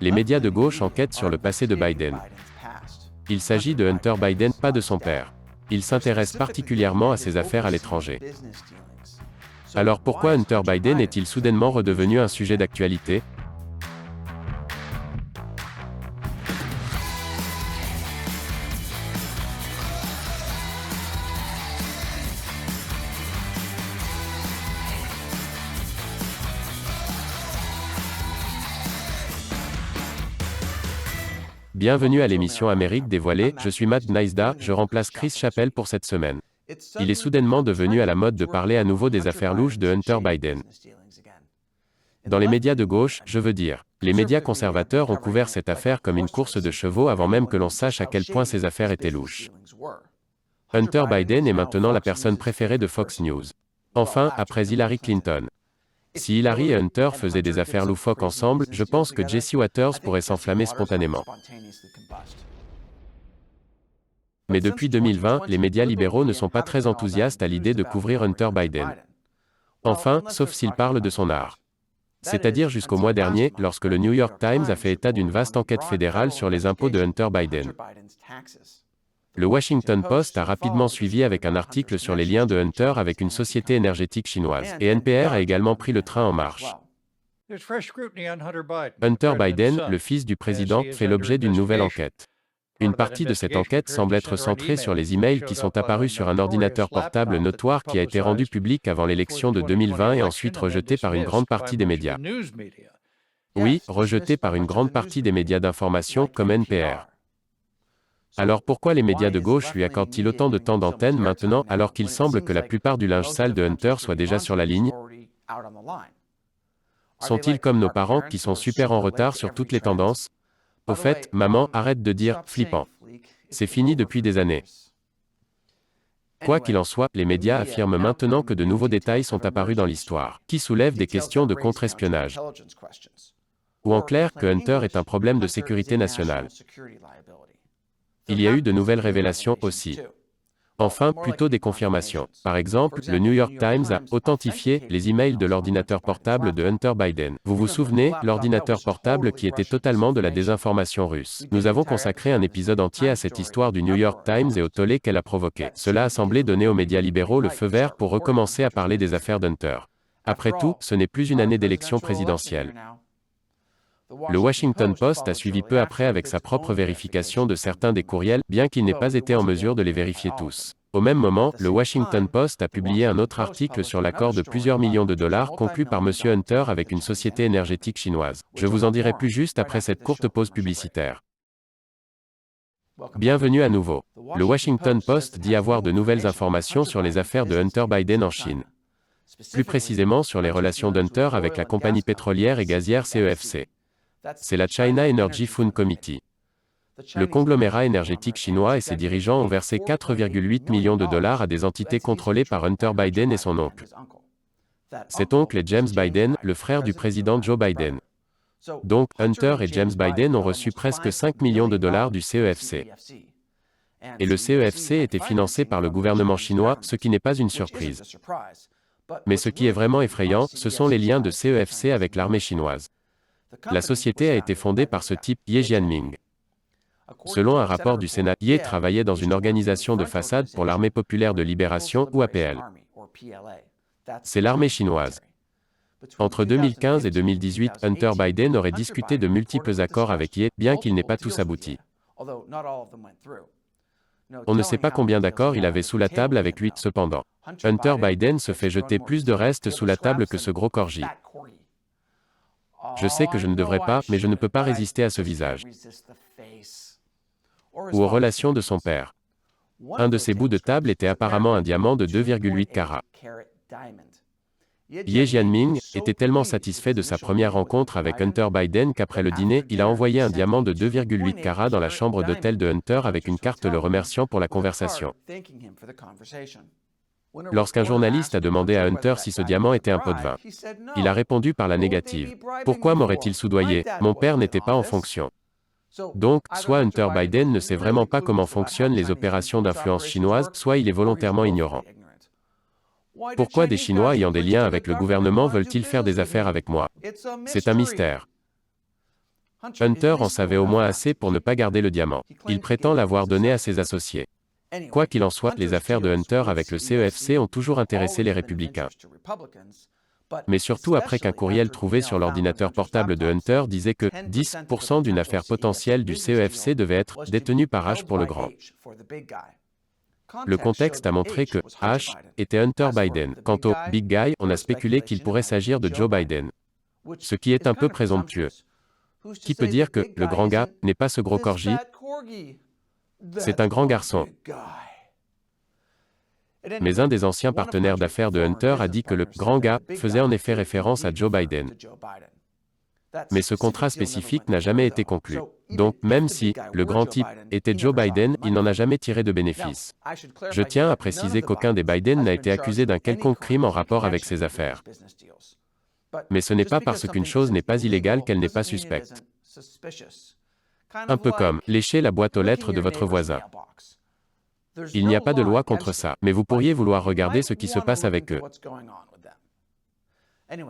Les médias de gauche enquêtent sur le passé de Biden. Il s'agit de Hunter Biden, pas de son père. Il s'intéresse particulièrement à ses affaires à l'étranger. Alors pourquoi Hunter Biden est-il soudainement redevenu un sujet d'actualité? Bienvenue à l'émission Amérique dévoilée, je suis Matt Neisda, je remplace Chris Chappell pour cette semaine. Il est soudainement devenu à la mode de parler à nouveau des affaires louches de Hunter Biden. Dans les médias de gauche, je veux dire, les médias conservateurs ont couvert cette affaire comme une course de chevaux avant même que l'on sache à quel point ces affaires étaient louches. Hunter Biden est maintenant la personne préférée de Fox News. Enfin, après Hillary Clinton. Si Hillary et Hunter faisaient des affaires loufoques ensemble, je pense que Jesse Watters pourrait s'enflammer spontanément. Mais depuis 2020, les médias libéraux ne sont pas très enthousiastes à l'idée de couvrir Hunter Biden. Enfin, sauf s'ils parlent de son art. C'est-à-dire jusqu'au mois dernier, lorsque le New York Times a fait état d'une vaste enquête fédérale sur les impôts de Hunter Biden. Le Washington Post a rapidement suivi avec un article sur les liens de Hunter avec une société énergétique chinoise, et NPR a également pris le train en marche. Hunter Biden, le fils du président, fait l'objet d'une nouvelle enquête. Une partie de cette enquête semble être centrée sur les emails qui sont apparus sur un ordinateur portable notoire qui a été rendu public avant l'élection de 2020 et ensuite rejeté par une grande partie des médias. Oui, rejeté par une grande partie des médias d'information comme NPR. Alors pourquoi les médias de gauche lui accordent-ils autant de temps d'antenne maintenant alors qu'il semble que la plupart du linge sale de Hunter soit déjà sur la ligne? Sont-ils comme nos parents qui sont super en retard sur toutes les tendances? Au fait, maman, arrête de dire « flippant ». C'est fini depuis des années. Quoi qu'il en soit, les médias affirment maintenant que de nouveaux détails sont apparus dans l'histoire, qui soulèvent des questions de contre-espionnage. Ou en clair, que Hunter est un problème de sécurité nationale. Il y a eu de nouvelles révélations aussi. Enfin, plutôt des confirmations. Par exemple, le New York Times a authentifié les emails de l'ordinateur portable de Hunter Biden. Vous vous souvenez, l'ordinateur portable qui était totalement de la désinformation russe. Nous avons consacré un épisode entier à cette histoire du New York Times et au tollé qu'elle a provoqué. Cela a semblé donner aux médias libéraux le feu vert pour recommencer à parler des affaires d'Hunter. Après tout, ce n'est plus une année d'élection présidentielle. Le Washington Post a suivi peu après avec sa propre vérification de certains des courriels, bien qu'il n'ait pas été en mesure de les vérifier tous. Au même moment, le Washington Post a publié un autre article sur l'accord de plusieurs millions de dollars conclu par M. Hunter avec une société énergétique chinoise. Je vous en dirai plus juste après cette courte pause publicitaire. Bienvenue à nouveau. Le Washington Post dit avoir de nouvelles informations sur les affaires de Hunter Biden en Chine. Plus précisément sur les relations d'Hunter avec la compagnie pétrolière et gazière CEFC. C'est la China Energy Fund Committee. Le conglomérat énergétique chinois et ses dirigeants ont versé 4,8 millions de dollars à des entités contrôlées par Hunter Biden et son oncle. Cet oncle est James Biden, le frère du président Joe Biden. Donc, Hunter et James Biden ont reçu presque 5 millions de dollars du CEFC. Et le CEFC était financé par le gouvernement chinois, ce qui n'est pas une surprise. Mais ce qui est vraiment effrayant, ce sont les liens de CEFC avec l'armée chinoise. La société a été fondée par ce type, Ye Jianming. Selon un rapport du Sénat, Ye travaillait dans une organisation de façade pour l'Armée populaire de libération ou APL. C'est l'armée chinoise. Entre 2015 et 2018, Hunter Biden aurait discuté de multiples accords avec Ye, bien qu'ils n'aient pas tous abouti. On ne sait pas combien d'accords il avait sous la table avec lui, cependant. Hunter Biden se fait jeter plus de restes sous la table que ce gros corgi. Je sais que je ne devrais pas, mais je ne peux pas résister à ce visage. Ou aux relations de son père. Un de ses bouts de table était apparemment un diamant de 2,8 carats. Ye Jianming était tellement satisfait de sa première rencontre avec Hunter Biden qu'après le dîner, il a envoyé un diamant de 2,8 carats dans la chambre d'hôtel de Hunter avec une carte le remerciant pour la conversation. Lorsqu'un journaliste a demandé à Hunter si ce diamant était un pot de vin, il a répondu par la négative. Pourquoi m'aurait-il soudoyé? Mon père n'était pas en fonction. Donc, soit Hunter Biden ne sait vraiment pas comment fonctionnent les opérations d'influence chinoise, soit il est volontairement ignorant. Pourquoi des Chinois ayant des liens avec le gouvernement veulent-ils faire des affaires avec moi? C'est un mystère. Hunter en savait au moins assez pour ne pas garder le diamant. Il prétend l'avoir donné à ses associés. Quoi qu'il en soit, les affaires de Hunter avec le CEFC ont toujours intéressé les républicains. Mais surtout après qu'un courriel trouvé sur l'ordinateur portable de Hunter disait que 10% d'une affaire potentielle du CEFC devait être détenue par H pour le grand. Le contexte a montré que H était Hunter Biden. Quant au Big Guy, on a spéculé qu'il pourrait s'agir de Joe Biden. Ce qui est un peu présomptueux. Qui peut dire que le grand gars n'est pas ce gros corgi? C'est un grand garçon. Mais un des anciens partenaires d'affaires de Hunter a dit que le grand gars faisait en effet référence à Joe Biden. Mais ce contrat spécifique n'a jamais été conclu. Donc, même si le grand type était Joe Biden, il n'en a jamais tiré de bénéfice. Je tiens à préciser qu'aucun des Biden n'a été accusé d'un quelconque crime en rapport avec ces affaires. Mais ce n'est pas parce qu'une chose n'est pas illégale qu'elle n'est pas suspecte. Un peu comme lécher la boîte aux lettres de votre voisin. Il n'y a pas de loi contre ça, mais vous pourriez vouloir regarder ce qui se passe avec eux.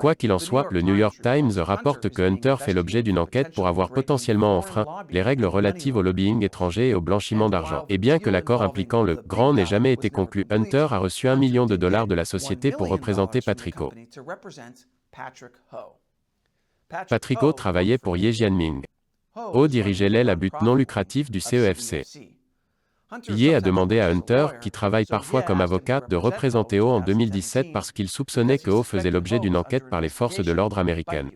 Quoi qu'il en soit, le New York Times rapporte que Hunter fait l'objet d'une enquête pour avoir potentiellement enfreint les règles relatives au lobbying étranger et au blanchiment d'argent. Et bien que l'accord impliquant le grand n'ait jamais été conclu, Hunter a reçu $1 million de la société pour représenter Patrick Ho. Patrick Ho travaillait pour Ye Jianming. Ho dirigeait l'aile à but non lucratif du CEFC. Ye a demandé à Hunter, qui travaille parfois comme avocat, de représenter Ho en 2017 parce qu'il soupçonnait que Ho faisait l'objet d'une enquête par les forces de l'ordre américaines.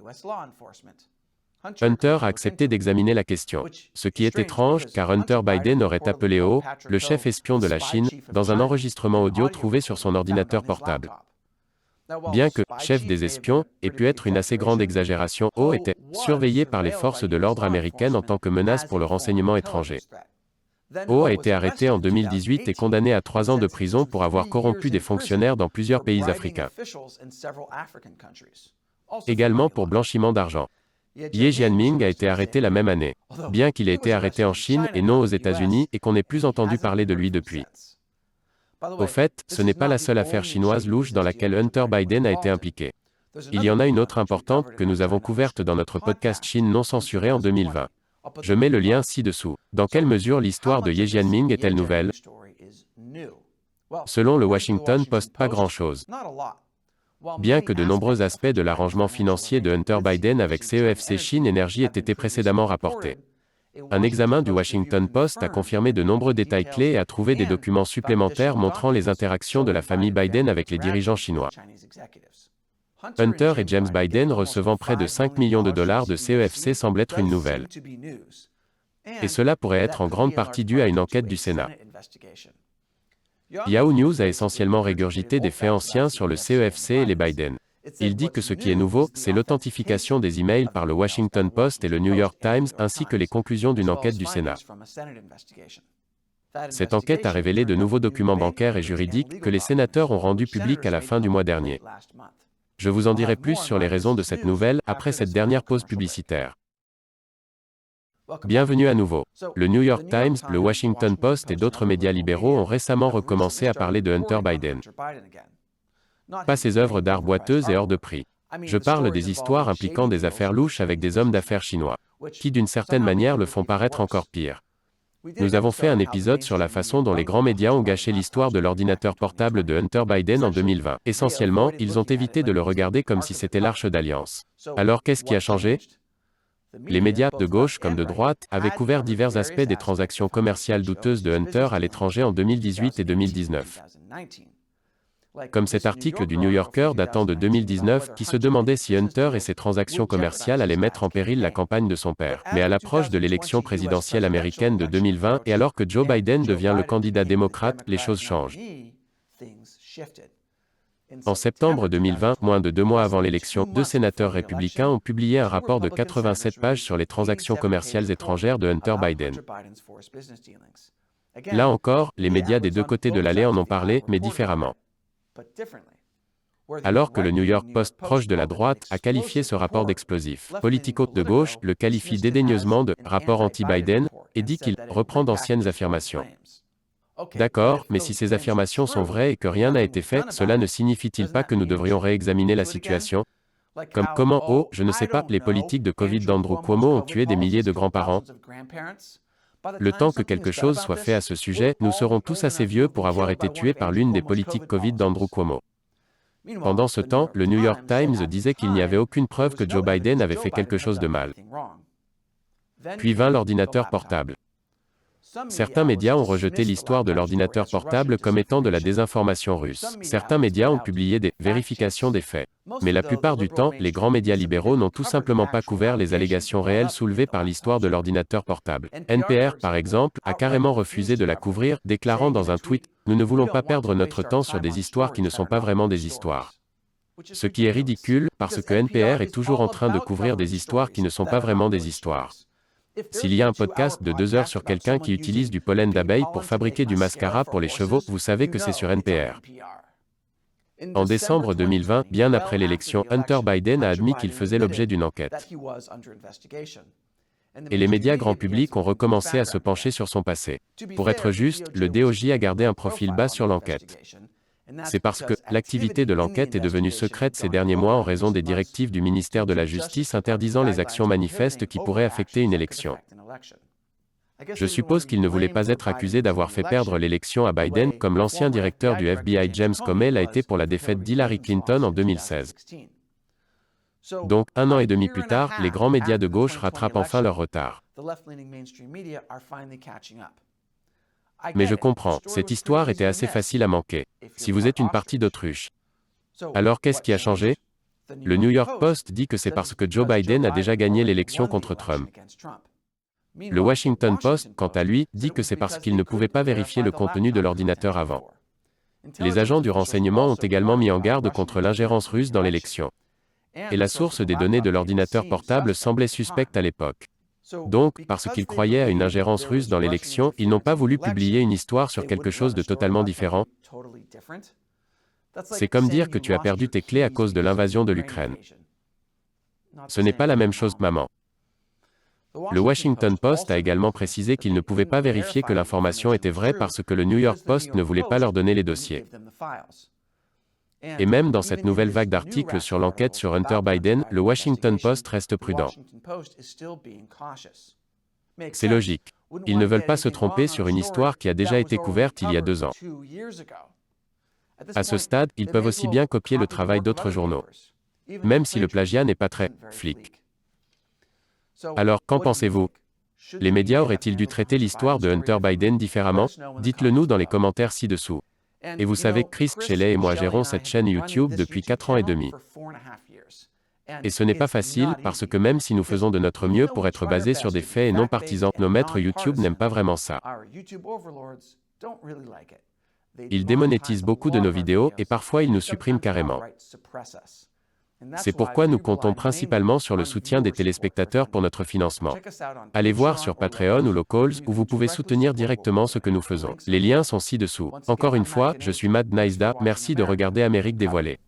Hunter a accepté d'examiner la question. Ce qui est étrange, car Hunter Biden aurait appelé Ho, le chef espion de la Chine, dans un enregistrement audio trouvé sur son ordinateur portable. Bien que chef des espions ait pu être une assez grande exagération, Ho était surveillé par les forces de l'ordre américaines en tant que menace pour le renseignement étranger. Ho a été arrêté en 2018 et condamné à 3 ans de prison pour avoir corrompu des fonctionnaires dans plusieurs pays africains. Également pour blanchiment d'argent. Ye Jianming a été arrêté la même année, bien qu'il ait été arrêté en Chine et non aux États-Unis et qu'on n'ait plus entendu parler de lui depuis. Au fait, ce n'est pas la seule affaire chinoise louche dans laquelle Hunter Biden a été impliqué. Il y en a une autre importante que nous avons couverte dans notre podcast Chine non censuré en 2020. Je mets le lien ci-dessous. Dans quelle mesure l'histoire de Ye Jianming est-elle nouvelle? Selon le Washington Post, pas grand-chose. Bien que de nombreux aspects de l'arrangement financier de Hunter Biden avec CEFC Chine Energy aient été précédemment rapportés. Un examen du Washington Post a confirmé de nombreux détails clés et a trouvé des documents supplémentaires montrant les interactions de la famille Biden avec les dirigeants chinois. Hunter et James Biden recevant près de $5 millions de CEFC semble être une nouvelle. Et cela pourrait être en grande partie dû à une enquête du Sénat. Yahoo News a essentiellement régurgité des faits anciens sur le CEFC et les Biden. Il dit que ce qui est nouveau, c'est l'authentification des emails par le Washington Post et le New York Times, ainsi que les conclusions d'une enquête du Sénat. Cette enquête a révélé de nouveaux documents bancaires et juridiques que les sénateurs ont rendus publics à la fin du mois dernier. Je vous en dirai plus sur les raisons de cette nouvelle après cette dernière pause publicitaire. Bienvenue à nouveau. Le New York Times, le Washington Post et d'autres médias libéraux ont récemment recommencé à parler de Hunter Biden. Pas ses œuvres d'art boiteuses et hors de prix. Je parle des histoires impliquant des affaires louches avec des hommes d'affaires chinois, qui d'une certaine manière le font paraître encore pire. Nous avons fait un épisode sur la façon dont les grands médias ont gâché l'histoire de l'ordinateur portable de Hunter Biden en 2020. Essentiellement, ils ont évité de le regarder comme si c'était l'Arche d'Alliance. Alors qu'est-ce qui a changé? Les médias, de gauche comme de droite, avaient couvert divers aspects des transactions commerciales douteuses de Hunter à l'étranger en 2018 et 2019. Comme cet article du New Yorker datant de 2019 qui se demandait si Hunter et ses transactions commerciales allaient mettre en péril la campagne de son père. Mais à l'approche de l'élection présidentielle américaine de 2020 et alors que Joe Biden devient le candidat démocrate, les choses changent. En septembre 2020, moins de 2 mois avant l'élection, 2 sénateurs républicains ont publié un rapport de 87 pages sur les transactions commerciales étrangères de Hunter Biden. Là encore, les médias des deux côtés de l'allée en ont parlé, mais différemment. Alors que le New York Post, proche de la droite, a qualifié ce rapport d'explosif. Politico, de gauche, le qualifie dédaigneusement de « rapport anti-Biden » et dit qu'il « reprend d'anciennes affirmations ». D'accord, mais si ces affirmations sont vraies et que rien n'a été fait, cela ne signifie-t-il pas que nous devrions réexaminer la situation? Comme comment, oh, je ne sais pas, les politiques de Covid d'Andrew Cuomo ont tué des milliers de grands-parents. Le temps que quelque chose soit fait à ce sujet, nous serons tous assez vieux pour avoir été tués par l'une des politiques Covid d'Andrew Cuomo. Pendant ce temps, le New York Times disait qu'il n'y avait aucune preuve que Joe Biden avait fait quelque chose de mal. Puis vint l'ordinateur portable. Certains médias ont rejeté l'histoire de l'ordinateur portable comme étant de la désinformation russe. Certains médias ont publié des vérifications des faits. Mais la plupart du temps, les grands médias libéraux n'ont tout simplement pas couvert les allégations réelles soulevées par l'histoire de l'ordinateur portable. NPR, par exemple, a carrément refusé de la couvrir, déclarant dans un tweet « Nous ne voulons pas perdre notre temps sur des histoires qui ne sont pas vraiment des histoires ». Ce qui est ridicule, parce que NPR est toujours en train de couvrir des histoires qui ne sont pas vraiment des histoires. S'il y a un podcast de 2 heures sur quelqu'un qui utilise du pollen d'abeille pour fabriquer du mascara pour les chevaux, vous savez que c'est sur NPR. En décembre 2020, bien après l'élection, Hunter Biden a admis qu'il faisait l'objet d'une enquête. Et les médias grand public ont recommencé à se pencher sur son passé. Pour être juste, le DOJ a gardé un profil bas sur l'enquête. C'est parce que l'activité de l'enquête est devenue secrète ces derniers mois en raison des directives du ministère de la Justice interdisant les actions manifestes qui pourraient affecter une élection. Je suppose qu'il ne voulait pas être accusé d'avoir fait perdre l'élection à Biden, comme l'ancien directeur du FBI James Comey l'a été pour la défaite d'Hillary Clinton en 2016. Donc, 1 an et demi plus tard, les grands médias de gauche rattrapent enfin leur retard. Mais je comprends, cette histoire était assez facile à manquer. Si vous êtes une partie d'autruche. Alors qu'est-ce qui a changé? Le New York Post dit que c'est parce que Joe Biden a déjà gagné l'élection contre Trump. Le Washington Post, quant à lui, dit que c'est parce qu'il ne pouvait pas vérifier le contenu de l'ordinateur avant. Les agents du renseignement ont également mis en garde contre l'ingérence russe dans l'élection. Et la source des données de l'ordinateur portable semblait suspecte à l'époque. Donc, parce qu'ils croyaient à une ingérence russe dans l'élection, ils n'ont pas voulu publier une histoire sur quelque chose de totalement différent. C'est comme dire que tu as perdu tes clés à cause de l'invasion de l'Ukraine. Ce n'est pas la même chose, maman. Le Washington Post a également précisé qu'il ne pouvait pas vérifier que l'information était vraie parce que le New York Post ne voulait pas leur donner les dossiers. Et même dans cette nouvelle vague d'articles sur l'enquête sur Hunter Biden, le Washington Post reste prudent. C'est logique. Ils ne veulent pas se tromper sur une histoire qui a déjà été couverte il y a 2 ans. À ce stade, ils peuvent aussi bien copier le travail d'autres journaux. Même si le plagiat n'est pas très flic. Alors, qu'en pensez-vous? Les médias auraient-ils dû traiter l'histoire de Hunter Biden différemment? Dites-le nous dans les commentaires ci-dessous. Et vous savez, Chris Shelley et moi gérons cette chaîne YouTube depuis 4 ans et demi. Et ce n'est pas facile, parce que même si nous faisons de notre mieux pour être basés sur des faits et non partisans, nos maîtres YouTube n'aiment pas vraiment ça. Ils démonétisent beaucoup de nos vidéos, et parfois ils nous suppriment carrément. C'est pourquoi nous comptons principalement sur le soutien des téléspectateurs pour notre financement. Allez voir sur Patreon ou Locals où vous pouvez soutenir directement ce que nous faisons. Les liens sont ci-dessous. Encore une fois, je suis Matt Neisda, merci de regarder Amérique dévoilée.